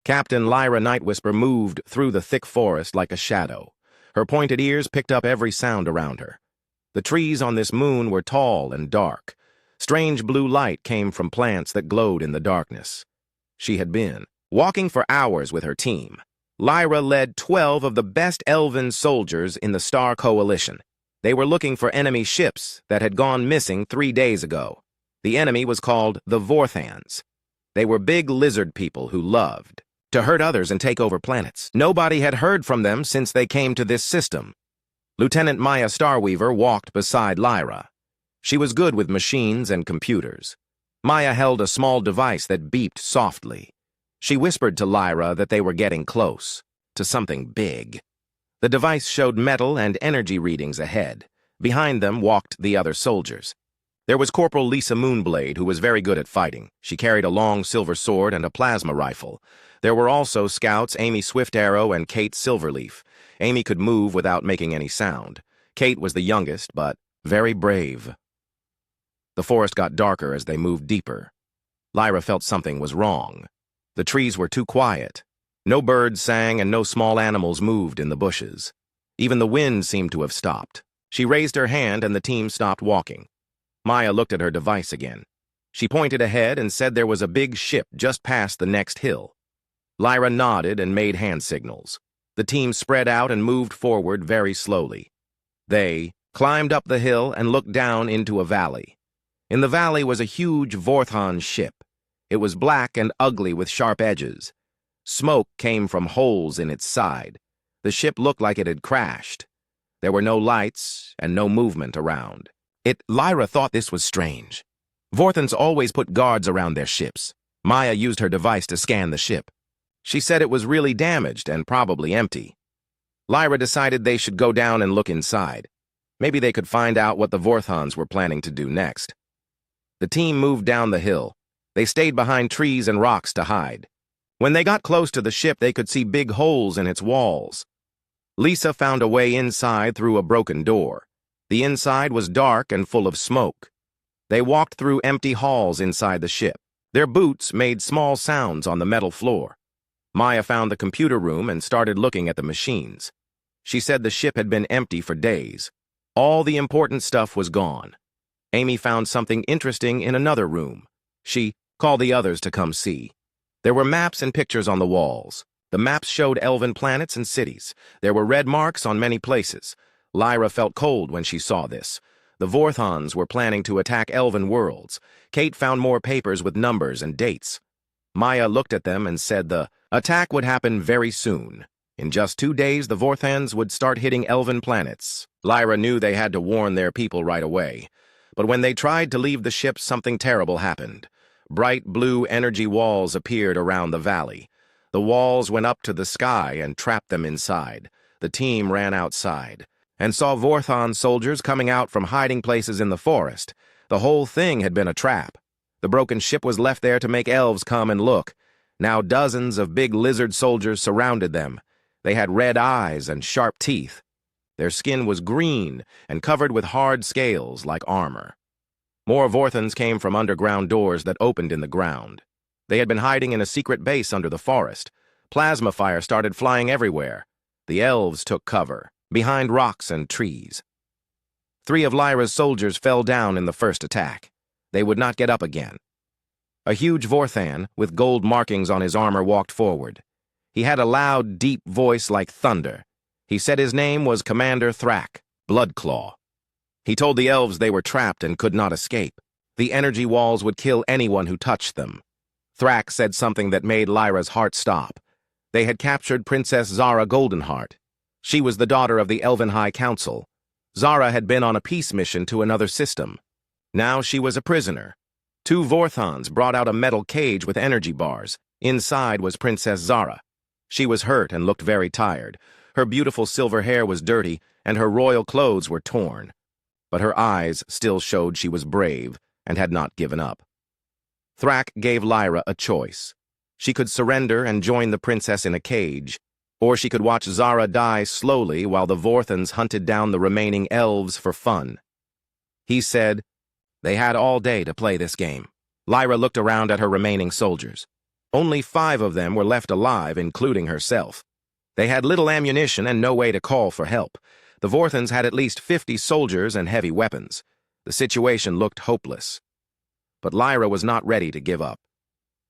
Captain Lyra Nightwhisper moved through the thick forest like a shadow. Her pointed ears picked up every sound around her. The trees on this moon were tall and dark. Strange blue light came from plants that glowed in the darkness. She had been walking for hours with her team. Lyra led 12 of the best elven soldiers in the Star Coalition. They were looking for enemy ships that had gone missing 3 days ago. The enemy was called the Vorthans. They were big lizard people who loved to hurt others and take over planets. Nobody had heard from them since they came to this system. Lieutenant Maya Starweaver walked beside Lyra. She was good with machines and computers. Maya held a small device that beeped softly. She whispered to Lyra that they were getting close to something big. The device showed metal and energy readings ahead. Behind them walked the other soldiers. There was Corporal Lisa Moonblade, who was very good at fighting. She carried a long silver sword and a plasma rifle. There were also Scouts Amy Swift Arrow and Kate Silverleaf. Amy could move without making any sound. Kate was the youngest, but very brave. The forest got darker as they moved deeper. Lyra felt something was wrong. The trees were too quiet. No birds sang and no small animals moved in the bushes. Even the wind seemed to have stopped. She raised her hand and the team stopped walking. Maya looked at her device again. She pointed ahead and said there was a big ship just past the next hill. Lyra nodded and made hand signals. The team spread out and moved forward very slowly. They climbed up the hill and looked down into a valley. In the valley was a huge Vorthon ship. It was black and ugly with sharp edges. Smoke came from holes in its side. The ship looked like it had crashed. There were no lights and no movement around. Lyra thought this was strange. Vorthons always put guards around their ships. Maya used her device to scan the ship. She said it was really damaged and probably empty. Lyra decided they should go down and look inside. Maybe they could find out what the Vorthons were planning to do next. The team moved down the hill. They stayed behind trees and rocks to hide. When they got close to the ship, they could see big holes in its walls. Lisa found a way inside through a broken door. The inside was dark and full of smoke. They walked through empty halls inside the ship. Their boots made small sounds on the metal floor. Maya found the computer room and started looking at the machines. She said the ship had been empty for days. All the important stuff was gone. Amy found something interesting in another room. She called the others to come see. There were maps and pictures on the walls. The maps showed elven planets and cities. There were red marks on many places. Lyra felt cold when she saw this. The Vorthons were planning to attack elven worlds. Kate found more papers with numbers and dates. Maya looked at them and said the attack would happen very soon. In just 2 days, the Vorthans would start hitting elven planets. Lyra knew they had to warn their people right away. But when they tried to leave the ship, something terrible happened. Bright blue energy walls appeared around the valley. The walls went up to the sky and trapped them inside. The team ran outside and saw Vorthon soldiers coming out from hiding places in the forest. The whole thing had been a trap. The broken ship was left there to make elves come and look. Now dozens of big lizard soldiers surrounded them. They had red eyes and sharp teeth. Their skin was green and covered with hard scales like armor. More Vorthons came from underground doors that opened in the ground. They had been hiding in a secret base under the forest. Plasma fire started flying everywhere. The elves took cover, behind rocks and trees. 3 of Lyra's soldiers fell down in the first attack. They would not get up again. A huge Vorthan, with gold markings on his armor, walked forward. He had a loud, deep voice like thunder. He said his name was Commander Thrak, Bloodclaw. He told the elves they were trapped and could not escape. The energy walls would kill anyone who touched them. Thrak said something that made Lyra's heart stop. They had captured Princess Zara Goldenheart. She was the daughter of the Elven High Council. Zara had been on a peace mission to another system. Now she was a prisoner. 2 Vorthons brought out a metal cage with energy bars. Inside was Princess Zara. She was hurt and looked very tired. Her beautiful silver hair was dirty, and her royal clothes were torn. But her eyes still showed she was brave and had not given up. Thrak gave Lyra a choice. She could surrender and join the princess in a cage, or she could watch Zara die slowly while the Vorthons hunted down the remaining elves for fun. He said they had all day to play this game. Lyra looked around at her remaining soldiers. Only 5 of them were left alive, including herself. They had little ammunition and no way to call for help. The Vorthons had at least 50 soldiers and heavy weapons. The situation looked hopeless. But Lyra was not ready to give up.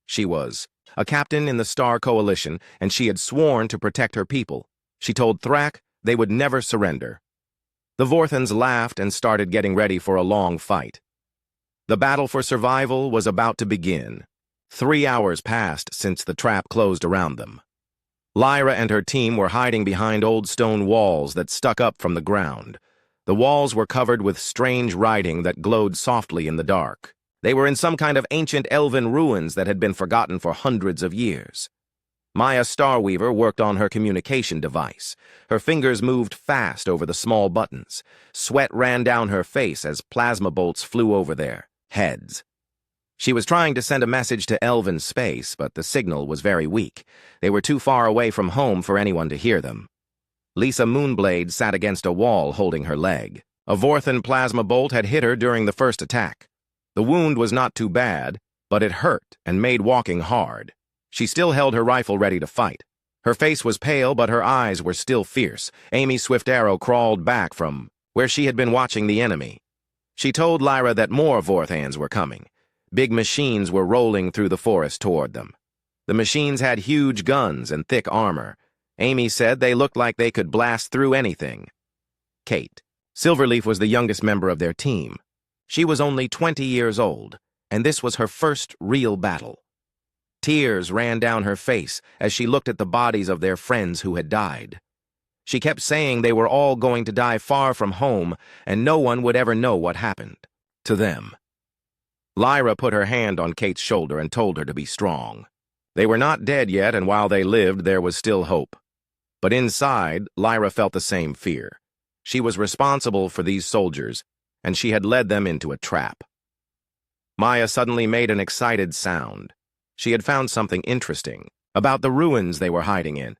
She was a captain in the Star Coalition, and she had sworn to protect her people. She told Thrak they would never surrender. The Vorthons laughed and started getting ready for a long fight. The battle for survival was about to begin. 3 hours passed since the trap closed around them. Lyra and her team were hiding behind old stone walls that stuck up from the ground. The walls were covered with strange writing that glowed softly in the dark. They were in some kind of ancient elven ruins that had been forgotten for hundreds of years. Maya Starweaver worked on her communication device. Her fingers moved fast over the small buttons. Sweat ran down her face as plasma bolts flew over their heads. She was trying to send a message to elven space, but the signal was very weak. They were too far away from home for anyone to hear them. Lisa Moonblade sat against a wall holding her leg. A Vorthon plasma bolt had hit her during the first attack. The wound was not too bad, but it hurt and made walking hard. She still held her rifle ready to fight. Her face was pale, but her eyes were still fierce. Amy Swift Arrow crawled back from where she had been watching the enemy. She told Lyra that more Vorthans were coming. Big machines were rolling through the forest toward them. The machines had huge guns and thick armor. Amy said they looked like they could blast through anything. Kate. Silverleaf was the youngest member of their team. She was only 20 years old, and this was her first real battle. Tears ran down her face as she looked at the bodies of their friends who had died. She kept saying they were all going to die far from home, and no one would ever know what happened to them. Lyra put her hand on Kate's shoulder and told her to be strong. They were not dead yet, and while they lived, there was still hope. But inside, Lyra felt the same fear. She was responsible for these soldiers, and she had led them into a trap. Maya suddenly made an excited sound. She had found something interesting about the ruins they were hiding in.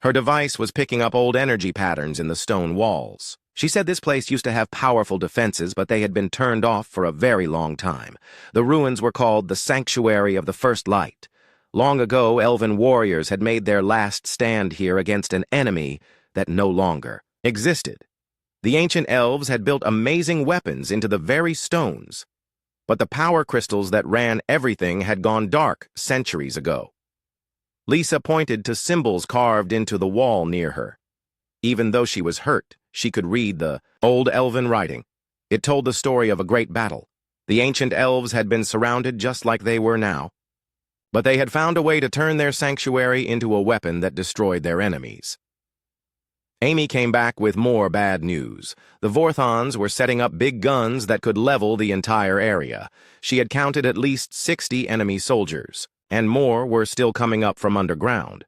Her device was picking up old energy patterns in the stone walls. She said this place used to have powerful defenses, but they had been turned off for a very long time. The ruins were called the Sanctuary of the First Light. Long ago, elven warriors had made their last stand here against an enemy that no longer existed. The ancient elves had built amazing weapons into the very stones, but the power crystals that ran everything had gone dark centuries ago. Lisa pointed to symbols carved into the wall near her. Even though she was hurt, she could read the old elven writing. It told the story of a great battle. The ancient elves had been surrounded just like they were now, but they had found a way to turn their sanctuary into a weapon that destroyed their enemies. Amy came back with more bad news. The Vorthons were setting up big guns that could level the entire area. She had counted at least 60 enemy soldiers, and more were still coming up from underground.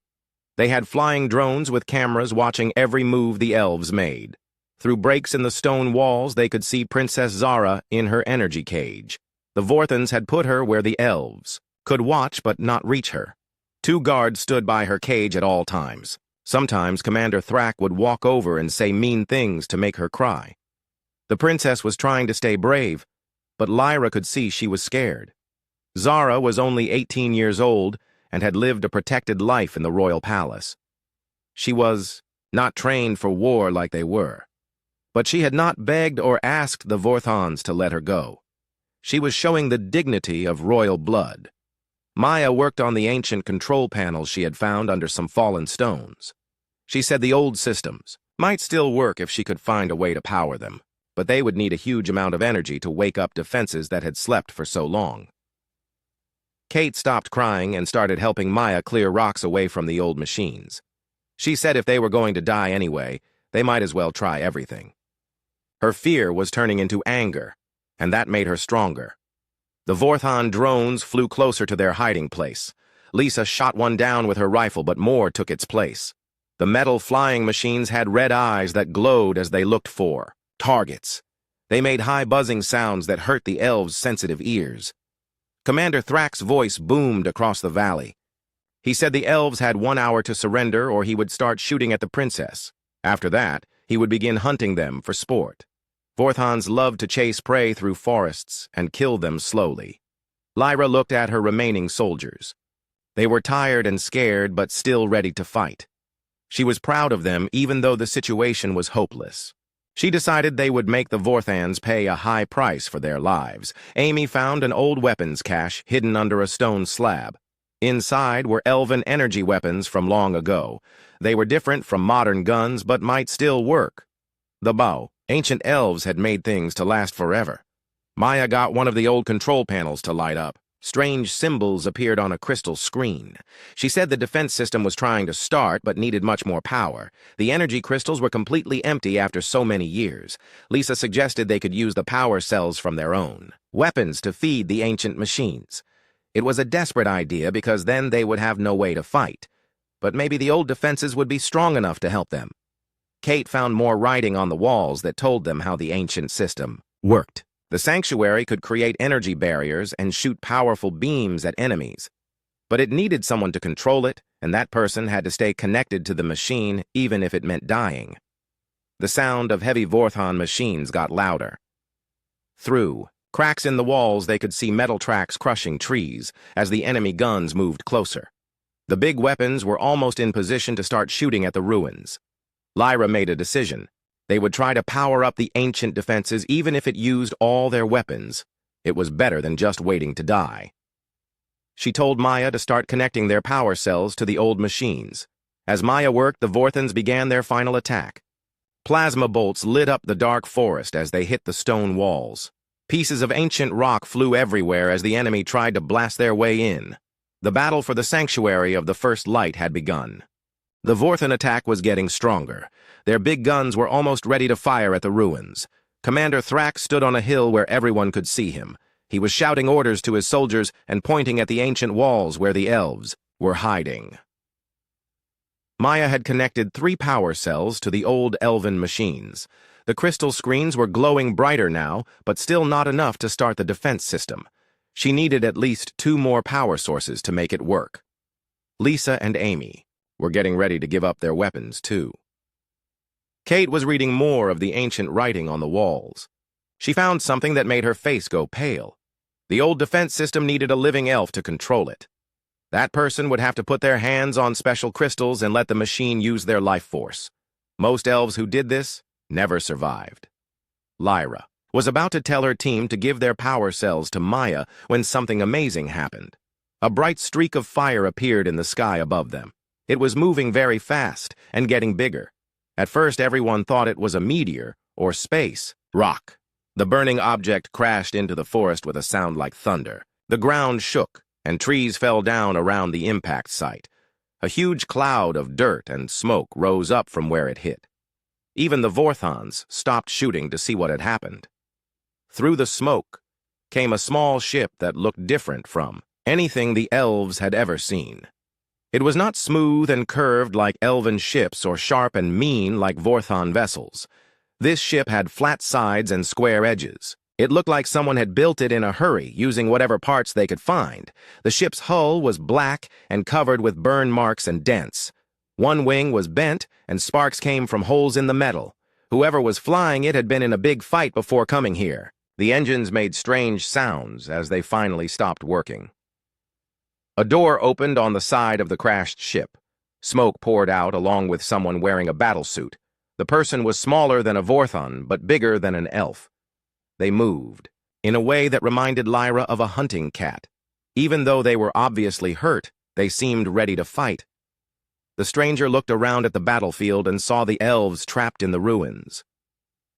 They had flying drones with cameras watching every move the elves made. Through breaks in the stone walls, they could see Princess Zara in her energy cage. The Vorthons had put her where the elves could watch but not reach her. 2 guards stood by her cage at all times. Sometimes Commander Thrak would walk over and say mean things to make her cry. The princess was trying to stay brave, but Lyra could see she was scared. Zara was only 18 years old and had lived a protected life in the royal palace. She was not trained for war like they were, but she had not begged or asked the Vorthons to let her go. She was showing the dignity of royal blood. Maya worked on the ancient control panels she had found under some fallen stones. She said the old systems might still work if she could find a way to power them, but they would need a huge amount of energy to wake up defenses that had slept for so long. Kate stopped crying and started helping Maya clear rocks away from the old machines. She said if they were going to die anyway, they might as well try everything. Her fear was turning into anger, and that made her stronger. The Vorthon drones flew closer to their hiding place. Lisa shot one down with her rifle, but more took its place. The metal flying machines had red eyes that glowed as they looked for targets. They made high buzzing sounds that hurt the elves' sensitive ears. Commander Thrak's voice boomed across the valley. He said the elves had 1 hour to surrender or he would start shooting at the princess. After that, he would begin hunting them for sport. Vorthons loved to chase prey through forests and kill them slowly. Lyra looked at her remaining soldiers. They were tired and scared, but still ready to fight. She was proud of them, even though the situation was hopeless. She decided they would make the Vorthans pay a high price for their lives. Amy found an old weapons cache hidden under a stone slab. Inside were elven energy weapons from long ago. They were different from modern guns, but might still work. The bow. Ancient elves had made things to last forever. Maya got one of the old control panels to light up. Strange symbols appeared on a crystal screen. She said the defense system was trying to start, but needed much more power. The energy crystals were completely empty after so many years. Lisa suggested they could use the power cells from their own weapons to feed the ancient machines. It was a desperate idea because then they would have no way to fight. But maybe the old defenses would be strong enough to help them. Kate found more writing on the walls that told them how the ancient system worked. The sanctuary could create energy barriers and shoot powerful beams at enemies. But it needed someone to control it, and that person had to stay connected to the machine even if it meant dying. The sound of heavy Vorthon machines got louder. Through cracks in the walls, they could see metal tracks crushing trees as the enemy guns moved closer. The big weapons were almost in position to start shooting at the ruins. Lyra made a decision. They would try to power up the ancient defenses even if it used all their weapons. It was better than just waiting to die. She told Maya to start connecting their power cells to the old machines. As Maya worked, the Vorthans began their final attack. Plasma bolts lit up the dark forest as they hit the stone walls. Pieces of ancient rock flew everywhere as the enemy tried to blast their way in. The battle for the sanctuary of the First Light had begun. The Vorthan attack was getting stronger. Their big guns were almost ready to fire at the ruins. Commander Thrax stood on a hill where everyone could see him. He was shouting orders to his soldiers and pointing at the ancient walls where the elves were hiding. Maya had connected 3 power cells to the old elven machines. The crystal screens were glowing brighter now, but still not enough to start the defense system. She needed at least 2 more power sources to make it work. Lisa and Amy were getting ready to give up their weapons, too. Kate was reading more of the ancient writing on the walls. She found something that made her face go pale. The old defense system needed a living elf to control it. That person would have to put their hands on special crystals and let the machine use their life force. Most elves who did this never survived. Lyra was about to tell her team to give their power cells to Maya when something amazing happened. A bright streak of fire appeared in the sky above them. It was moving very fast and getting bigger. At first, everyone thought it was a meteor or space rock. The burning object crashed into the forest with a sound like thunder. The ground shook, and trees fell down around the impact site. A huge cloud of dirt and smoke rose up from where it hit. Even the Vorthans stopped shooting to see what had happened. Through the smoke came a small ship that looked different from anything the elves had ever seen. It was not smooth and curved like elven ships or sharp and mean like Vorthon vessels. This ship had flat sides and square edges. It looked like someone had built it in a hurry, using whatever parts they could find. The ship's hull was black and covered with burn marks and dents. One wing was bent, and sparks came from holes in the metal. Whoever was flying it had been in a big fight before coming here. The engines made strange sounds as they finally stopped working. A door opened on the side of the crashed ship. Smoke poured out along with someone wearing a battlesuit. The person was smaller than a Vorthon, but bigger than an elf. They moved, in a way that reminded Lyra of a hunting cat. Even though they were obviously hurt, they seemed ready to fight. The stranger looked around at the battlefield and saw the elves trapped in the ruins.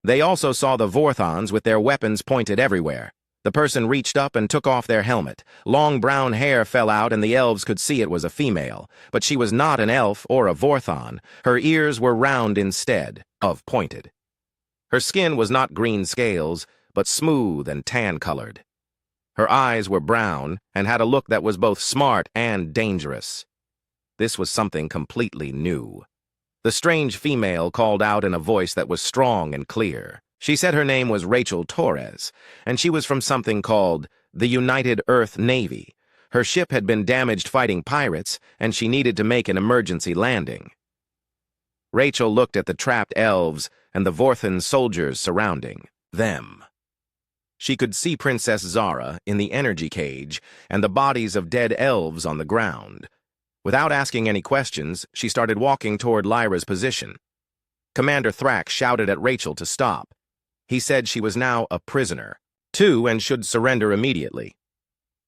They also saw the Vorthons with their weapons pointed everywhere. The person reached up and took off their helmet. Long brown hair fell out and the elves could see it was a female. But she was not an elf or a Vorthon. Her ears were round instead of pointed. Her skin was not green scales, but smooth and tan-colored. Her eyes were brown and had a look that was both smart and dangerous. This was something completely new. The strange female called out in a voice that was strong and clear. She said her name was Rachel Torres, and she was from something called the United Earth Navy. Her ship had been damaged fighting pirates, and she needed to make an emergency landing. Rachel looked at the trapped elves and the Vorthan soldiers surrounding them. She could see Princess Zara in the energy cage and the bodies of dead elves on the ground. Without asking any questions, she started walking toward Lyra's position. Commander Thrak shouted at Rachel to stop. He said she was now a prisoner, too, and should surrender immediately.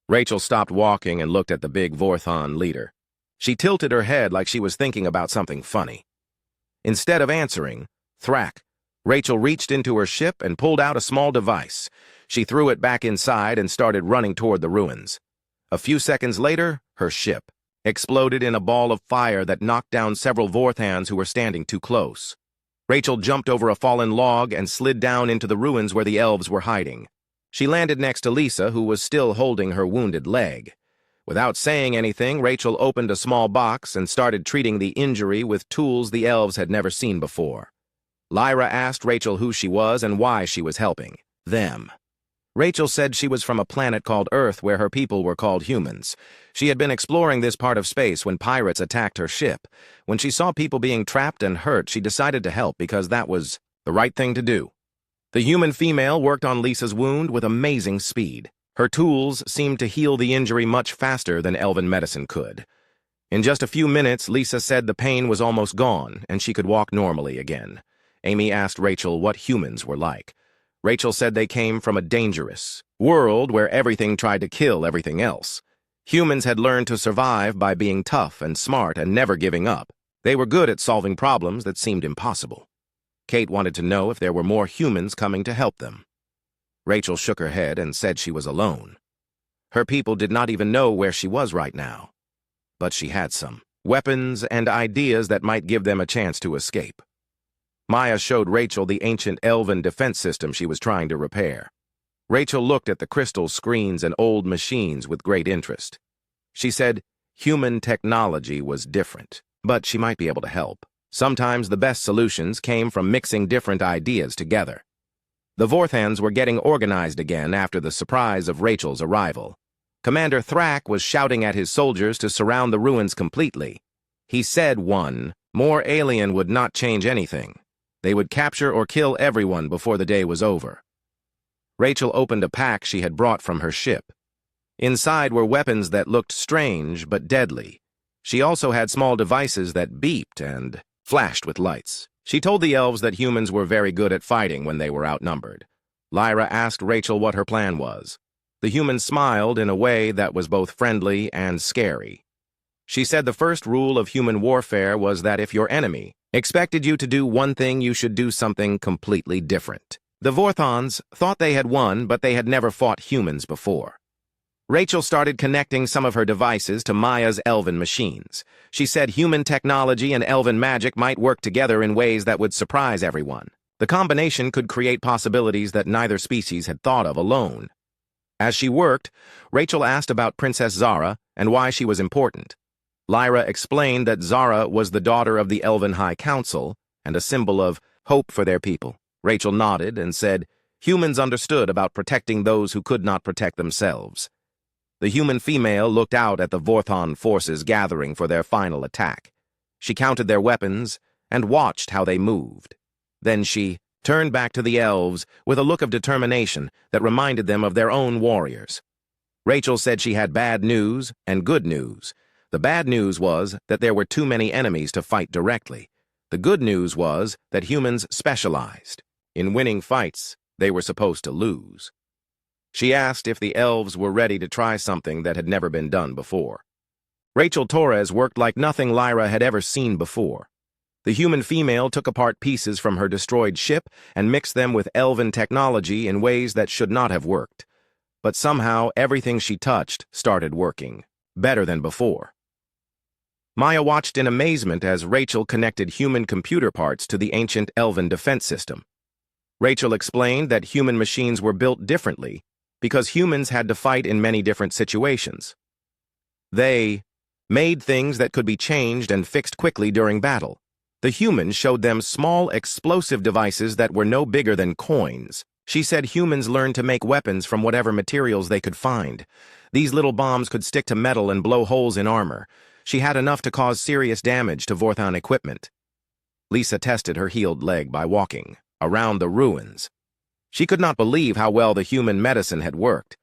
Rachel stopped walking and looked at the big Vorthon leader. She tilted her head like she was thinking about something funny. Instead of answering, Thrak, Rachel reached into her ship and pulled out a small device. She threw it back inside and started running toward the ruins. A few seconds later, her ship exploded in a ball of fire that knocked down several Vorthans who were standing too close. Rachel jumped over a fallen log and slid down into the ruins where the elves were hiding. She landed next to Lisa, who was still holding her wounded leg. Without saying anything, Rachel opened a small box and started treating the injury with tools the elves had never seen before. Lyra asked Rachel who she was and why she was helping them. Rachel said she was from a planet called Earth where her people were called humans. She had been exploring this part of space when pirates attacked her ship. When she saw people being trapped and hurt, she decided to help because that was the right thing to do. The human female worked on Lisa's wound with amazing speed. Her tools seemed to heal the injury much faster than elven medicine could. In just a few minutes, Lisa said the pain was almost gone and she could walk normally again. Amy asked Rachel what humans were like. Rachel said they came from a dangerous world where everything tried to kill everything else. Humans had learned to survive by being tough and smart and never giving up. They were good at solving problems that seemed impossible. Kate wanted to know if there were more humans coming to help them. Rachel shook her head and said she was alone. Her people did not even know where she was right now. But she had some weapons and ideas that might give them a chance to escape. Maya showed Rachel the ancient elven defense system she was trying to repair. Rachel looked at the crystal screens and old machines with great interest. She said human technology was different, but she might be able to help. Sometimes the best solutions came from mixing different ideas together. The Vorthans were getting organized again after the surprise of Rachel's arrival. Commander Thrak was shouting at his soldiers to surround the ruins completely. He said one more alien would not change anything. They would capture or kill everyone before the day was over. Rachel opened a pack she had brought from her ship. Inside were weapons that looked strange but deadly. She also had small devices that beeped and flashed with lights. She told the elves that humans were very good at fighting when they were outnumbered. Lyra asked Rachel what her plan was. The human smiled in a way that was both friendly and scary. She said the first rule of human warfare was that if your enemy expected you to do one thing, you should do something completely different. The Vorthons thought they had won, but they had never fought humans before. Rachel started connecting some of her devices to Maya's elven machines. She said human technology and elven magic might work together in ways that would surprise everyone. The combination could create possibilities that neither species had thought of alone. As she worked, Rachel asked about Princess Zara and why she was important. Lyra explained that Zara was the daughter of the Elven High Council and a symbol of hope for their people. Rachel nodded and said humans understood about protecting those who could not protect themselves. The human female looked out at the Vorthon forces gathering for their final attack. She counted their weapons and watched how they moved. Then she turned back to the elves with a look of determination that reminded them of their own warriors. Rachel said she had bad news and good news. The bad news was that there were too many enemies to fight directly. The good news was that humans specialized. In winning fights, they were supposed to lose. She asked if the elves were ready to try something that had never been done before. Rachel Torres worked like nothing Lyra had ever seen before. The human female took apart pieces from her destroyed ship and mixed them with elven technology in ways that should not have worked. But somehow everything she touched started working, better than before. Maya watched in amazement as Rachel connected human computer parts to the ancient elven defense system. Rachel explained that human machines were built differently because humans had to fight in many different situations. They made things that could be changed and fixed quickly during battle. The humans showed them small explosive devices that were no bigger than coins. She said humans learned to make weapons from whatever materials they could find. These little bombs could stick to metal and blow holes in armor. She had enough to cause serious damage to Vorthon equipment. Lisa tested her healed leg by walking around the ruins. She could not believe how well the human medicine had worked.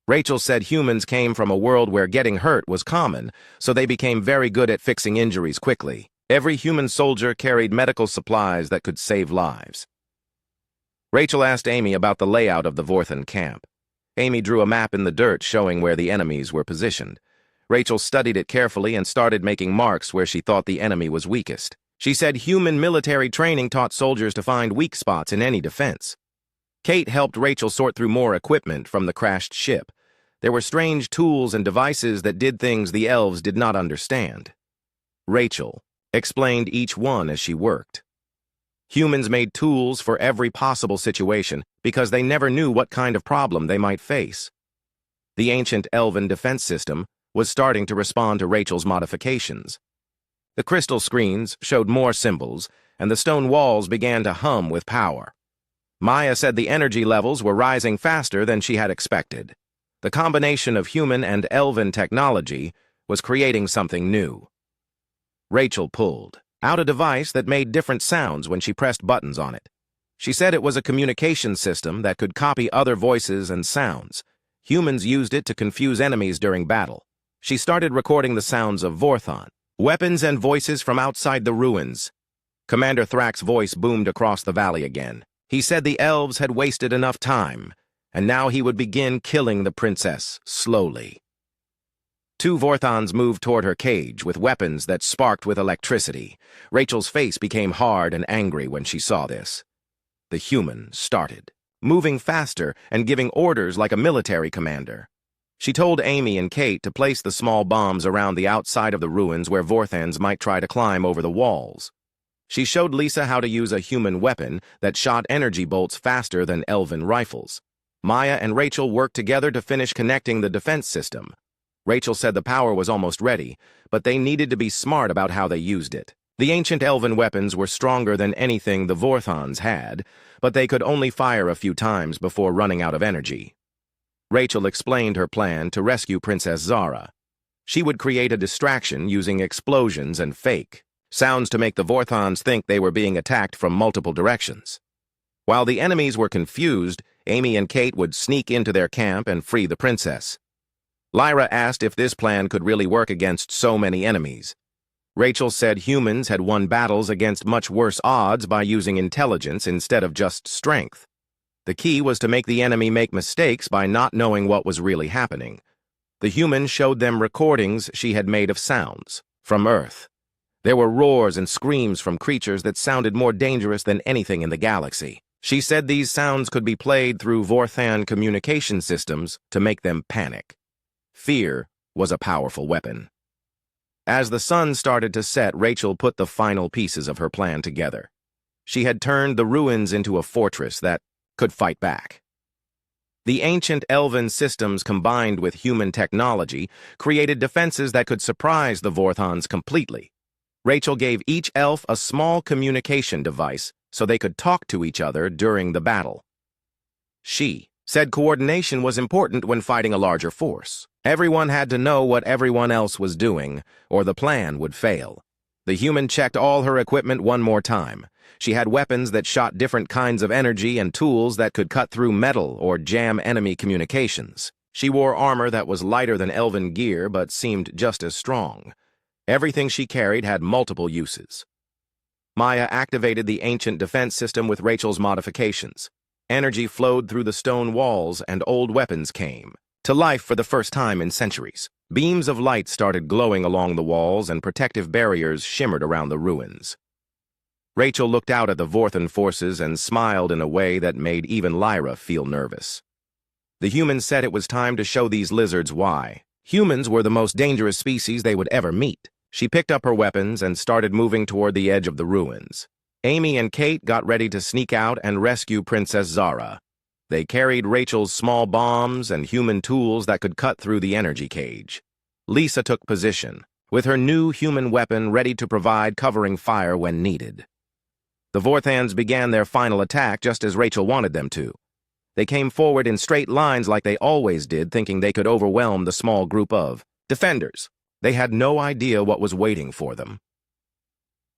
Rachel said humans came from a world where getting hurt was common, so they became very good at fixing injuries quickly. Every human soldier carried medical supplies that could save lives. Rachel asked Amy about the layout of the Vorthan camp. Amy drew a map in the dirt showing where the enemies were positioned. Rachel studied it carefully and started making marks where she thought the enemy was weakest. She said human military training taught soldiers to find weak spots in any defense. Kate helped Rachel sort through more equipment from the crashed ship. There were strange tools and devices that did things the elves did not understand. Rachel explained each one as she worked. Humans made tools for every possible situation because they never knew what kind of problem they might face. The ancient elven defense system was starting to respond to Rachel's modifications. The crystal screens showed more symbols, and the stone walls began to hum with power. Maya said the energy levels were rising faster than she had expected. The combination of human and elven technology was creating something new. Rachel pulled out a device that made different sounds when she pressed buttons on it. She said it was a communication system that could copy other voices and sounds. Humans used it to confuse enemies during battle. She started recording the sounds of Vorthan, weapons and voices from outside the ruins. Commander Thrax's voice boomed across the valley again. He said the elves had wasted enough time, and now he would begin killing the princess slowly. Two Vorthans moved toward her cage with weapons that sparked with electricity. Rachel's face became hard and angry when she saw this. The human started, moving faster and giving orders like a military commander. She told Amy and Kate to place the small bombs around the outside of the ruins where Vorthans might try to climb over the walls. She showed Lisa how to use a human weapon that shot energy bolts faster than elven rifles. Maya and Rachel worked together to finish connecting the defense system. Rachel said the power was almost ready, but they needed to be smart about how they used it. The ancient elven weapons were stronger than anything the Vorthans had, but they could only fire a few times before running out of energy. Rachel explained her plan to rescue Princess Zara. She would create a distraction using explosions and fake sounds to make the Vorthans think they were being attacked from multiple directions. While the enemies were confused, Amy and Kate would sneak into their camp and free the princess. Lyra asked if this plan could really work against so many enemies. Rachel said humans had won battles against much worse odds by using intelligence instead of just strength. The key was to make the enemy make mistakes by not knowing what was really happening. The human showed them recordings she had made of sounds from Earth. There were roars and screams from creatures that sounded more dangerous than anything in the galaxy. She said these sounds could be played through Vorthan communication systems to make them panic. Fear was a powerful weapon. As the sun started to set, Rachel put the final pieces of her plan together. She had turned the ruins into a fortress that could fight back. The ancient elven systems combined with human technology created defenses that could surprise the Vorthans completely. Rachel gave each elf a small communication device so they could talk to each other during the battle. She said coordination was important when fighting a larger force. Everyone had to know what everyone else was doing, or the plan would fail. The human checked all her equipment one more time. She had weapons that shot different kinds of energy and tools that could cut through metal or jam enemy communications. She wore armor that was lighter than elven gear but seemed just as strong. Everything she carried had multiple uses. Maya activated the ancient defense system with Rachel's modifications. Energy flowed through the stone walls and old weapons came to life for the first time in centuries. Beams of light started glowing along the walls and protective barriers shimmered around the ruins. Rachel looked out at the Vorthan forces and smiled in a way that made even Lyra feel nervous. The humans said it was time to show these lizards why. Humans were the most dangerous species they would ever meet. She picked up her weapons and started moving toward the edge of the ruins. Amy and Kate got ready to sneak out and rescue Princess Zara. They carried Rachel's small bombs and human tools that could cut through the energy cage. Lisa took position, with her new human weapon ready to provide covering fire when needed. The Vorthans began their final attack just as Rachel wanted them to. They came forward in straight lines like they always did, thinking they could overwhelm the small group of defenders. They had no idea what was waiting for them.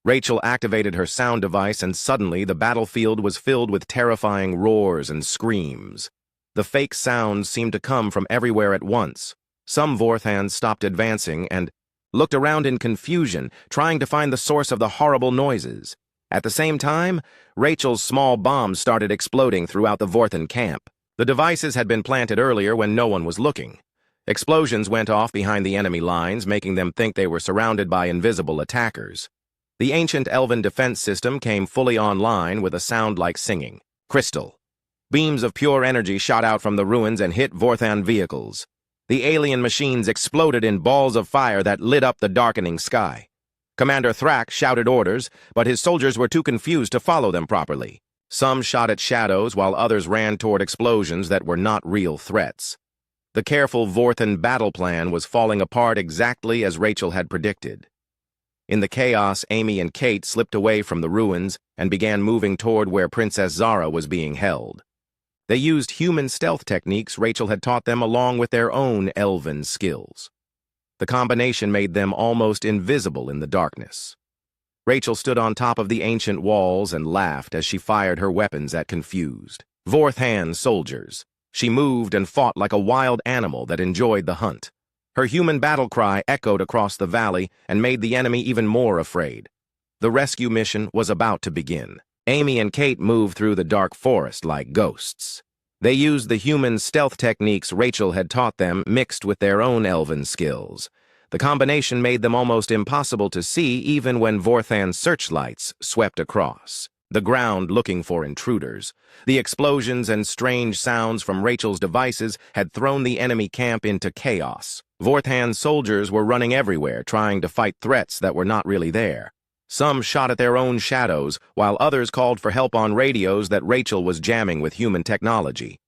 Rachel activated her sound device, and suddenly the battlefield was filled with terrifying roars and screams. The fake sounds seemed to come from everywhere at once. Some Vorthans stopped advancing and looked around in confusion, trying to find the source of the horrible noises. At the same time, Rachel's small bombs started exploding throughout the Vorthan camp. The devices had been planted earlier when no one was looking. Explosions went off behind the enemy lines, making them think they were surrounded by invisible attackers. The ancient elven defense system came fully online with a sound like singing. Crystal. Beams of pure energy shot out from the ruins and hit Vorthan vehicles. The alien machines exploded in balls of fire that lit up the darkening sky. Commander Thrak shouted orders, but his soldiers were too confused to follow them properly. Some shot at shadows while others ran toward explosions that were not real threats. The careful Vorthan battle plan was falling apart exactly as Rachel had predicted. In the chaos, Amy and Kate slipped away from the ruins and began moving toward where Princess Zara was being held. They used human stealth techniques Rachel had taught them along with their own elven skills. The combination made them almost invisible in the darkness. Rachel stood on top of the ancient walls and laughed as she fired her weapons at confused Vorthan soldiers. She moved and fought like a wild animal that enjoyed the hunt. Her human battle cry echoed across the valley and made the enemy even more afraid. The rescue mission was about to begin. Amy and Kate moved through the dark forest like ghosts. They used the human stealth techniques Rachel had taught them mixed with their own elven skills. The combination made them almost impossible to see even when Vorthan searchlights swept across the ground looking for intruders. The explosions and strange sounds from Rachel's devices had thrown the enemy camp into chaos. Vorthan soldiers were running everywhere, trying to fight threats that were not really there. Some shot at their own shadows, while others called for help on radios that Rachel was jamming with human technology.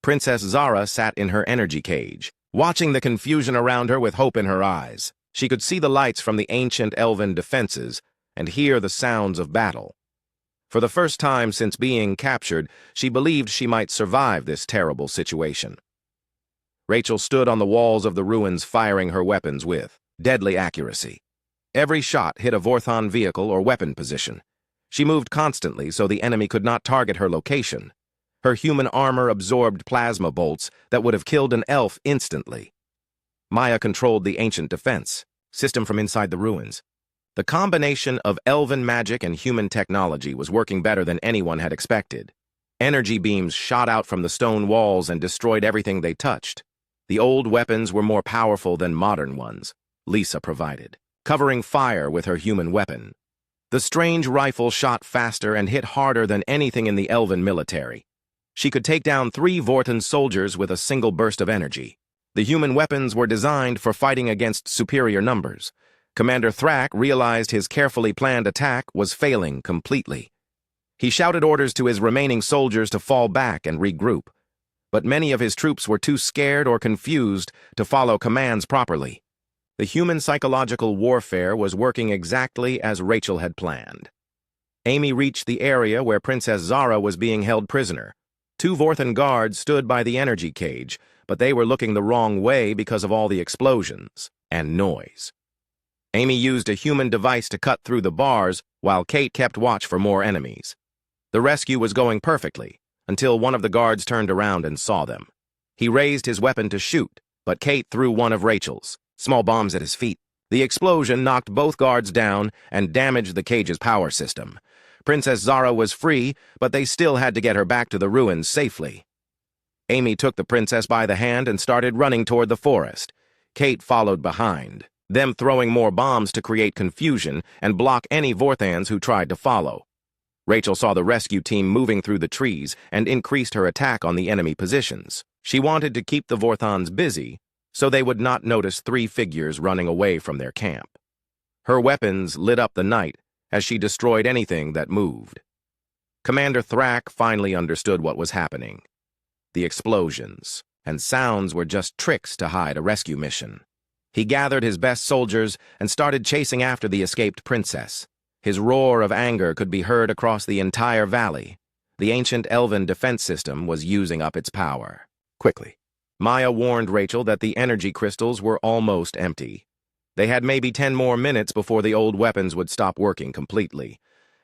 Princess Zara sat in her energy cage, watching the confusion around her with hope in her eyes. She could see the lights from the ancient elven defenses and hear the sounds of battle. For the first time since being captured, she believed she might survive this terrible situation. Rachel stood on the walls of the ruins firing her weapons with deadly accuracy. Every shot hit a Vorthan vehicle or weapon position. She moved constantly so the enemy could not target her location. Her human armor absorbed plasma bolts that would have killed an elf instantly. Maya controlled the ancient defense system from inside the ruins. The combination of elven magic and human technology was working better than anyone had expected. Energy beams shot out from the stone walls and destroyed everything they touched. The old weapons were more powerful than modern ones, Lisa provided, covering fire with her human weapon. The strange rifle shot faster and hit harder than anything in the elven military. She could take down 3 Vorthan soldiers with a single burst of energy. The human weapons were designed for fighting against superior numbers. Commander Thrak realized his carefully planned attack was failing completely. He shouted orders to his remaining soldiers to fall back and regroup, but many of his troops were too scared or confused to follow commands properly. The human psychological warfare was working exactly as Rachel had planned. Amy reached the area where Princess Zara was being held prisoner. 2 Vorthan guards stood by the energy cage, but they were looking the wrong way because of all the explosions and noise. Amy used a human device to cut through the bars while Kate kept watch for more enemies. The rescue was going perfectly until one of the guards turned around and saw them. He raised his weapon to shoot, but Kate threw one of Rachel's small bombs at his feet. The explosion knocked both guards down and damaged the cage's power system. Princess Zara was free, but they still had to get her back to the ruins safely. Amy took the princess by the hand and started running toward the forest. Kate followed behind, them throwing more bombs to create confusion and block any Vorthans who tried to follow. Rachel saw the rescue team moving through the trees and increased her attack on the enemy positions. She wanted to keep the Vorthans busy so they would not notice 3 figures running away from their camp. Her weapons lit up the night as she destroyed anything that moved. Commander Thrak finally understood what was happening. The explosions and sounds were just tricks to hide a rescue mission. He gathered his best soldiers and started chasing after the escaped princess. His roar of anger could be heard across the entire valley. The ancient elven defense system was using up its power. Quickly, Maya warned Rachel that the energy crystals were almost empty. They had maybe 10 more minutes before the old weapons would stop working completely.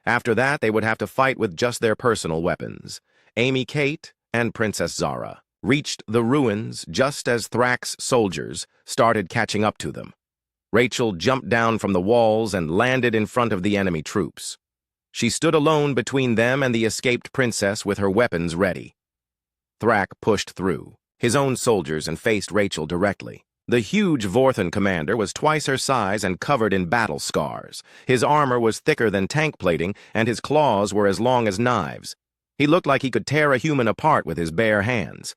After that, they would have to fight with just their personal weapons. Amy Kate and Princess Zara reached the ruins just as Thrak's soldiers started catching up to them. Rachel jumped down from the walls and landed in front of the enemy troops. She stood alone between them and the escaped princess with her weapons ready. Thrak pushed through his own soldiers and faced Rachel directly. The huge Vorthan commander was twice her size and covered in battle scars. His armor was thicker than tank plating, and his claws were as long as knives. He looked like he could tear a human apart with his bare hands.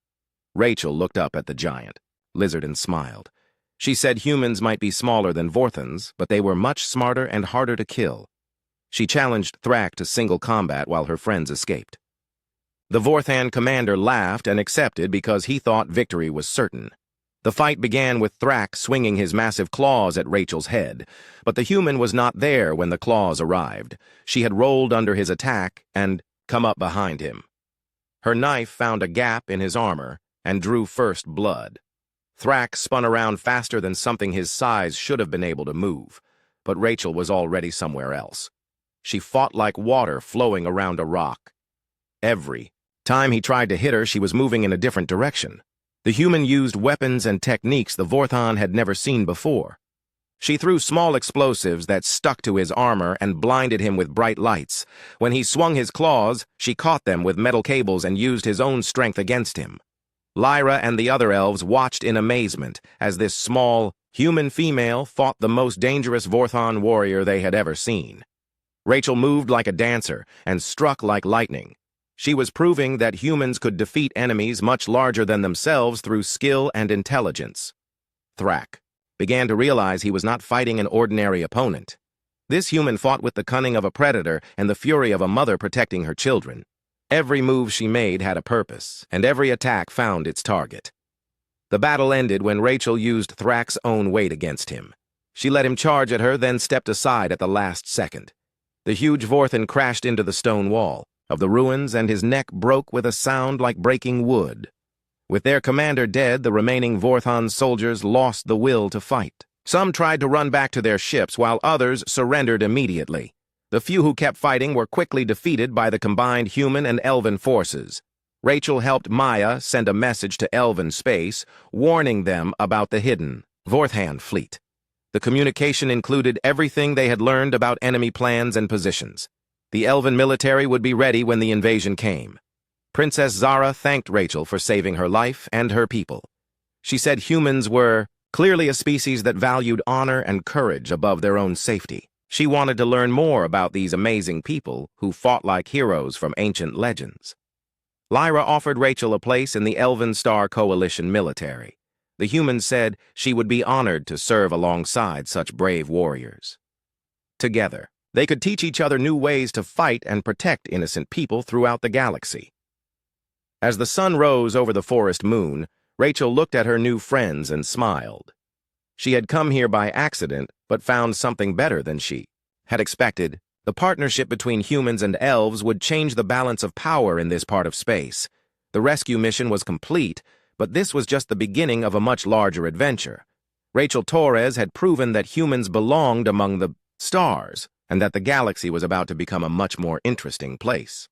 Rachel looked up at the giant lizard and smiled. She said humans might be smaller than Vorthans, but they were much smarter and harder to kill. She challenged Thrak to single combat while her friends escaped. The Vorthan commander laughed and accepted because he thought victory was certain. The fight began with Thrak swinging his massive claws at Rachel's head, but the human was not there when the claws arrived. She had rolled under his attack and come up behind him. Her knife found a gap in his armor and drew first blood. Thrak spun around faster than something his size should have been able to move, but Rachel was already somewhere else. She fought like water flowing around a rock. Every time he tried to hit her, she was moving in a different direction. The human used weapons and techniques the Vorthan had never seen before. She threw small explosives that stuck to his armor and blinded him with bright lights. When he swung his claws, she caught them with metal cables and used his own strength against him. Lyra and the other elves watched in amazement as this small, human female fought the most dangerous Vorthan warrior they had ever seen. Rachel moved like a dancer and struck like lightning. She was proving that humans could defeat enemies much larger than themselves through skill and intelligence. Thrak began to realize he was not fighting an ordinary opponent. This human fought with the cunning of a predator and the fury of a mother protecting her children. Every move she made had a purpose, and every attack found its target. The battle ended when Rachel used Thrak's own weight against him. She let him charge at her, then stepped aside at the last second. The huge Vorthan crashed into the stone wall of the ruins, and his neck broke with a sound like breaking wood. With their commander dead, the remaining Vorthan soldiers lost the will to fight. Some tried to run back to their ships, while others surrendered immediately. The few who kept fighting were quickly defeated by the combined human and elven forces. Rachel helped Maya send a message to elven space, warning them about the hidden Vorthan fleet. The communication included everything they had learned about enemy plans and positions. The elven military would be ready when the invasion came. Princess Zara thanked Rachel for saving her life and her people. She said humans were clearly a species that valued honor and courage above their own safety. She wanted to learn more about these amazing people who fought like heroes from ancient legends. Lyra offered Rachel a place in the Elven Star Coalition military. The humans said she would be honored to serve alongside such brave warriors. Together, they could teach each other new ways to fight and protect innocent people throughout the galaxy. As the sun rose over the forest moon, Rachel looked at her new friends and smiled. She had come here by accident, but found something better than she had expected. The partnership between humans and elves would change the balance of power in this part of space. The rescue mission was complete, but this was just the beginning of a much larger adventure. Rachel Torres had proven that humans belonged among the stars, and that the galaxy was about to become a much more interesting place.